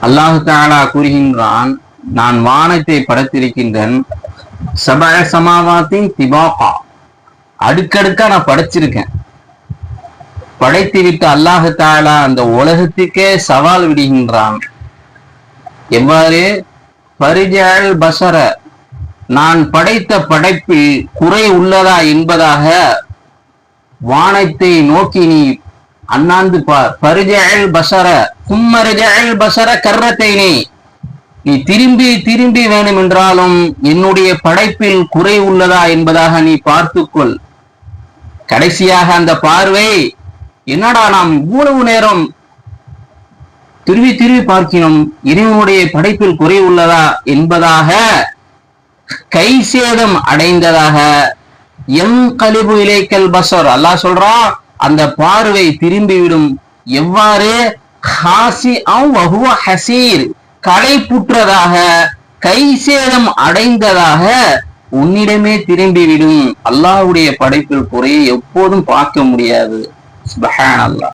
அல்லாஹு தஆலா கூறுகின்றான், நான் வானத்தை படைத்திருக்கின்றேன், சபஅ ஸமாவாத்தின் திபாகா, அடுக்கடுக்கா நான் படைச்சிருக்கேன். படைத்து விட்டு அல்லாஹு தஆலா அந்த உலகத்துக்கே சவால் விடுகின்றான். எவ்வாறு? பரிஜல் பசர, நான் படைத்த படைப்பில் குறை உள்ளதா என்பதாக வானத்தை நோக்கி நீ அண்ணாந்து பார். பரிஜல் பசர கும்மரிஜல் பசர கர்ரத்தைனி, நீ திரும்பி திரும்பி வேணும் என்றாலும் என்னுடைய படைப்பில் குறை உள்ளதா என்பதாக நீ பார்த்துக்கொள். கடைசியாக அந்த பார்வை, என்னடா நாம் இவ்வளவு நேரம் திரும்பி திரும்பி பார்க்கிறோம், இறைவனுடைய படைப்பில் குறை உள்ளதா என்பதாக கை சேதம் அடைந்ததாக எம் கலிபு இலைக்கல் பசர், அல்லாஹ் சொல்றான், அந்த பார்வை திரும்பிவிடும். எவ்வாறு? ஹசீர், களைப்புற்றதாக, கை சேதம் அடைந்ததாக உன்னிடமே திரும்பிவிடும். அல்லாஹ்வுடைய படைப்பில் குறையை எப்போதும் பார்க்க முடியாது. சுப்ஹானல்லாஹ்.